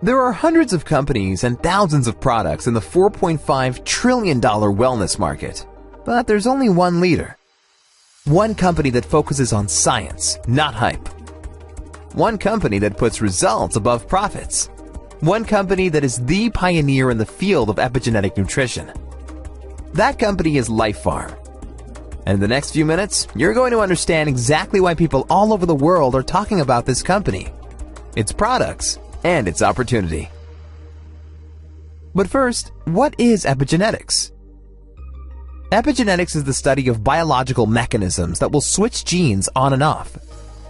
There are hundreds of companies and thousands of products in the $4.5 trillion wellness market, but there's only one leader. One company that focuses on science, not hype. One company that puts results above profits. One company that is the pioneer in the field of epigenetic nutrition. That company is LifePharm. And in the next few minutes, you're going to understand exactly why people all over the world are talking about this company, its products, and its opportunity. But first, what is epigenetics? Epigenetics is the study of biological mechanisms that will switch genes on and off.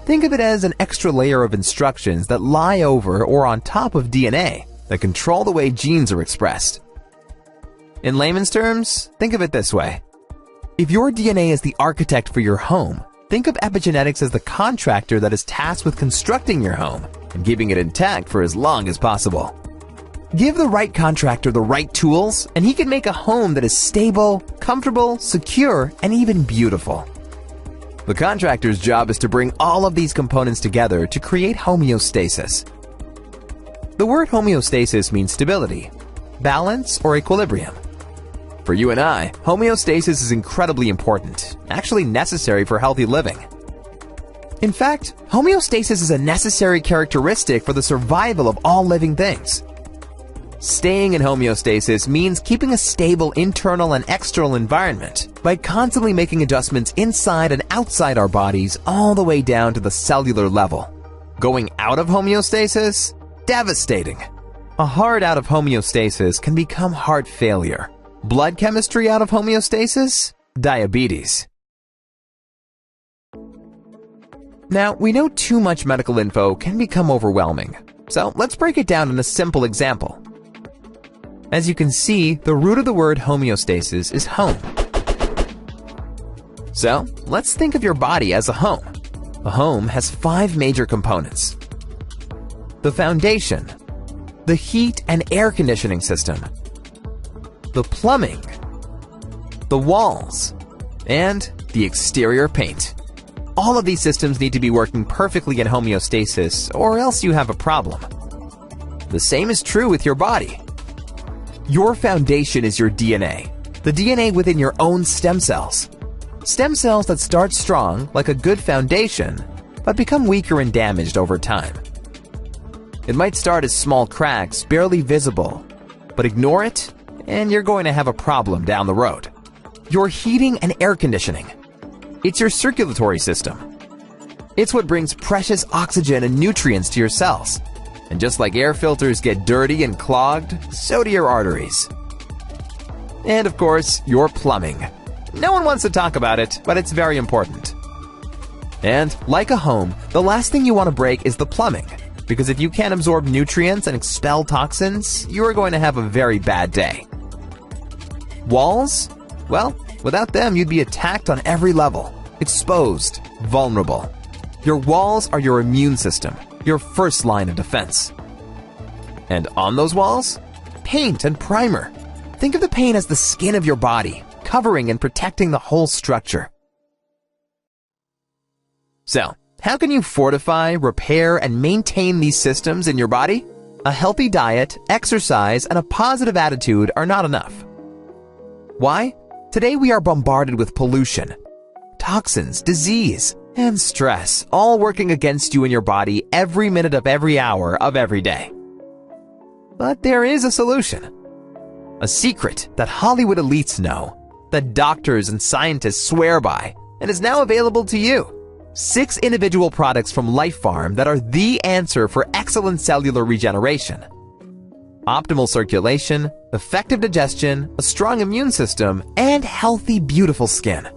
Think of it as an extra layer of instructions that lie over or on top of DNA that control the way genes are expressed. In layman's terms, think of it this way. If your DNA is the architect for your home, think of epigenetics as the contractor that is tasked with constructing your home and keeping it intact for as long as possible. Give the right contractor the right tools, and he can make a home that is stable, comfortable, secure, and even beautiful. The contractor's job is to bring all of these components together to create homeostasis. The word homeostasis means stability, balance, or equilibrium. For you and I, homeostasis is incredibly important, actually necessary for healthy living. In fact, homeostasis is a necessary characteristic for the survival of all living things. Staying in homeostasis means keeping a stable internal and external environment by constantly making adjustments inside and outside our bodies all the way down to the cellular level. Going out of homeostasis? Devastating. A heart out of homeostasis can become heart failure. Blood chemistry out of homeostasis? Diabetes. Now, we know too much medical info can become overwhelming, so let's break it down in a simple example. As you can see, the root of the word homeostasis is home. So, let's think of your body as a home. A home has 5 major components. The foundation, the heat and air conditioning system, the plumbing, the walls, and the exterior paint. All of these systems need to be working perfectly in homeostasis, or else you have a problem. The same is true with your body. Your foundation is your DNA, the DNA within your own stem cells. Stem cells that start strong, like a good foundation, but become weaker and damaged over time. It might start as small cracks, barely visible, but ignore it, and you're going to have a problem down the road. Your heating and air conditioning. It's your circulatory system. It's what brings precious oxygen and nutrients to your cells. And just like air filters get dirty and clogged, so do your arteries. And of course, your plumbing. No one wants to talk about it, but it's very important. And like a home, the last thing you want to break is the plumbing. Because if you can't absorb nutrients and expel toxins, you are going to have a very bad day. Walls? Well, without them, you'd be attacked on every level. Exposed, vulnerable. Your walls are your immune system, your first line of defense. And on those walls? Paint and primer. Think of the paint as the skin of your body, covering and protecting the whole structure. So, how can you fortify, repair, and maintain these systems in your body? A healthy diet, exercise, and a positive attitude are not enough. Why? Today we are bombarded with pollution, toxins, disease, and stress, all working against you and your body every minute of every hour of every day. But there is a solution. A secret that Hollywood elites know, that doctors and scientists swear by, and is now available to you. 6 individual products from LifePharm that are the answer for excellent cellular regeneration. Optimal circulation, effective digestion, a strong immune system, and healthy, beautiful skin.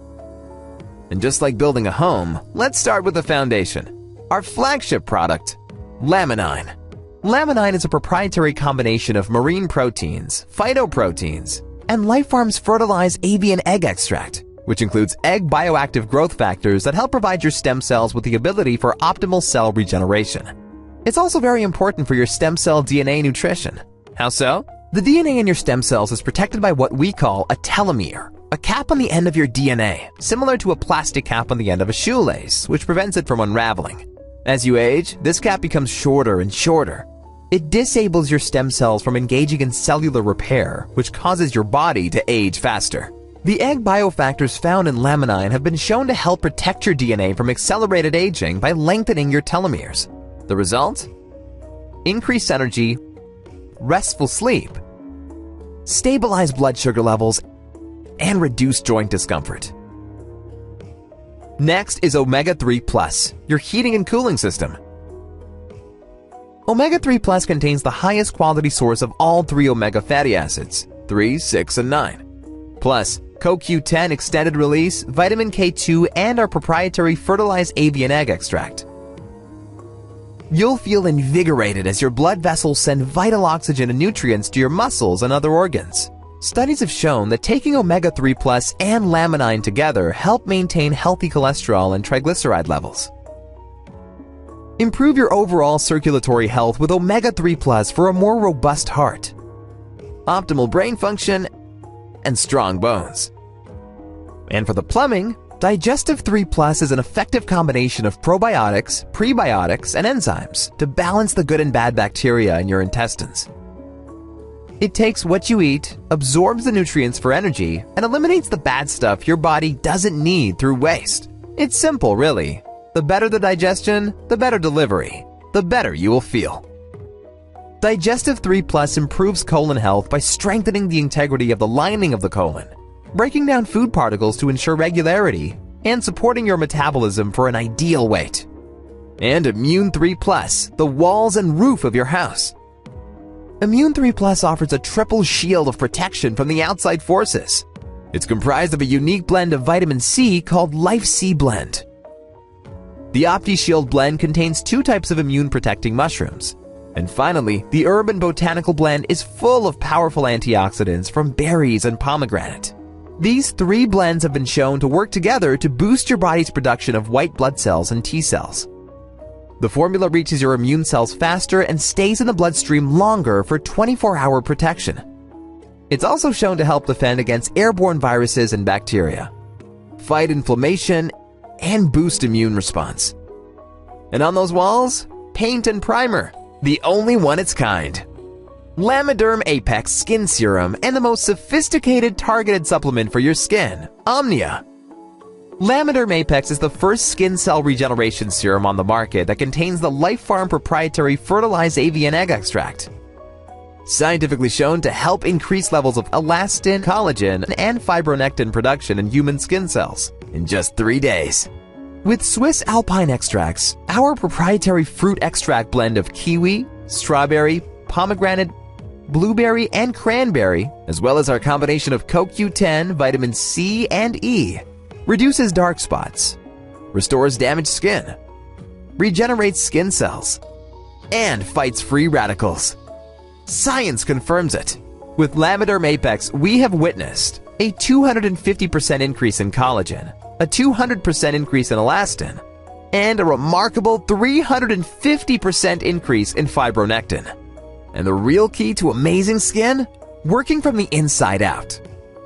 And just like building a home, let's start with the foundation. Our flagship product, laminine. Laminine is a proprietary combination of marine proteins, phytoproteins, and LifePharm's fertilized avian egg extract, which includes egg bioactive growth factors that help provide your stem cells with the ability for optimal cell regeneration. It's also very important for your stem cell DNA nutrition. How so? The DNA in your stem cells is protected by what we call a telomere, a cap on the end of your DNA, similar to a plastic cap on the end of a shoelace, which prevents it from unraveling. As you age, this cap becomes shorter and shorter, It disables your stem cells from engaging in cellular repair, which causes your body to age faster. The egg biofactors found in laminin have been shown to help protect your DNA from accelerated aging by lengthening your telomeres. The result? Increased energy, restful sleep, stabilized blood sugar levels, and reduced joint discomfort. Next is Omega-3 Plus, your heating and cooling system. Omega-3 Plus contains the highest quality source of all 3 omega fatty acids, 3, 6, and 9. Plus, CoQ10 extended release, vitamin K2, and our proprietary fertilized avian egg extract. You'll feel invigorated as your blood vessels send vital oxygen and nutrients to your muscles and other organs. Studies have shown that taking Omega-3 Plus and laminin together help maintain healthy cholesterol and triglyceride levels. Improve your overall circulatory health with Omega-3 Plus for a more robust heart, optimal brain function, and strong bones. And for the plumbing, Digestive 3 Plus is an effective combination of probiotics, prebiotics, and enzymes to balance the good and bad bacteria in your intestines. It takes what you eat, absorbs the nutrients for energy, and eliminates the bad stuff your body doesn't need through waste. It's simple, really. The better the digestion, the better delivery, the better you will feel. Digestive 3 Plus improves colon health by strengthening the integrity of the lining of the colon, breaking down food particles to ensure regularity, and supporting your metabolism for an ideal weight. And Immune 3 Plus, the walls and roof of your house. Immune 3 Plus offers a triple shield of protection from the outside forces. It's comprised of a unique blend of vitamin C called Life C Blend. The OptiShield blend contains 2 types of immune-protecting mushrooms. And finally, the Urban Botanical Blend is full of powerful antioxidants from berries and pomegranate. These 3 blends have been shown to work together to boost your body's production of white blood cells and T cells. The formula reaches your immune cells faster and stays in the bloodstream longer for 24-hour protection. It's also shown to help defend against airborne viruses and bacteria, fight inflammation, and boost immune response. And on those walls, paint and primer, the only one its kind. Lamiderm Apex Skin Serum and the most sophisticated targeted supplement for your skin, Omnia. Lamiderm Apex is the first skin cell regeneration serum on the market that contains the Life Farm proprietary fertilized avian egg extract. Scientifically shown to help increase levels of elastin, collagen, and fibronectin production in human skin cells in just 3 days. With Swiss Alpine extracts, our proprietary fruit extract blend of kiwi, strawberry, pomegranate, blueberry, and cranberry, as well as our combination of CoQ10, vitamin C, and E, reduces dark spots, restores damaged skin, regenerates skin cells, and fights free radicals. Science confirms it. With Lamiderm Apex, we have witnessed a 250% increase in collagen, a 200% increase in elastin, and a remarkable 350% increase in fibronectin. And the real key to amazing skin? Working from the inside out.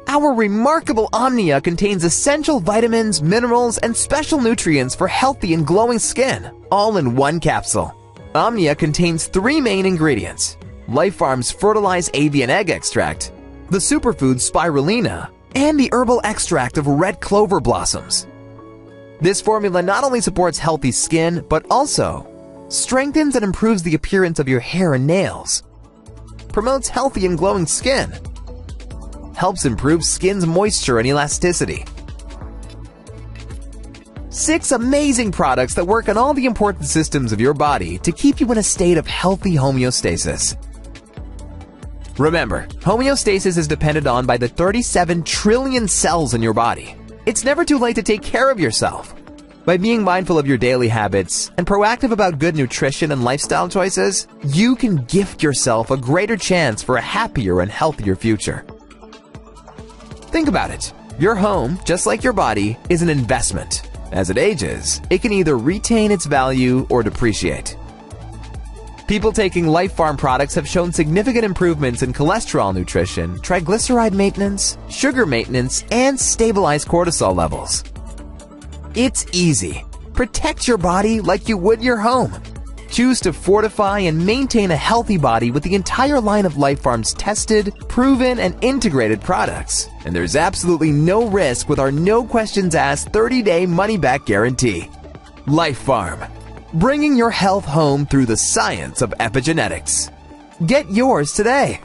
Our remarkable Omnia contains essential vitamins, minerals, and special nutrients for healthy and glowing skin, all in one capsule. Omnia contains 3 main ingredients: Life Farm's fertilized avian egg extract, the superfood spirulina, and the herbal extract of red clover blossoms. This formula not only supports healthy skin, but also strengthens and improves the appearance of your hair and nails, promotes healthy and glowing skin, helps improve skin's moisture and elasticity. 6 amazing products that work on all the important systems of your body to keep you in a state of healthy homeostasis. Remember, homeostasis is depended on by the 37 trillion cells in your body. It's never too late to take care of yourself. By being mindful of your daily habits and proactive about good nutrition and lifestyle choices, you can gift yourself a greater chance for a happier and healthier future. Think about it. Your home, just like your body, is an investment. As it ages, it can either retain its value or depreciate. People taking Life Farm products have shown significant improvements in cholesterol nutrition, triglyceride maintenance, sugar maintenance, and stabilized cortisol levels. It's easy. Protect your body like you would your home. Choose to fortify and maintain a healthy body with the entire line of Life Farm's tested, proven, and integrated products. And there's absolutely no risk with our no questions asked 30-day money-back guarantee. Life Farm, bringing your health home through the science of epigenetics. Get yours today.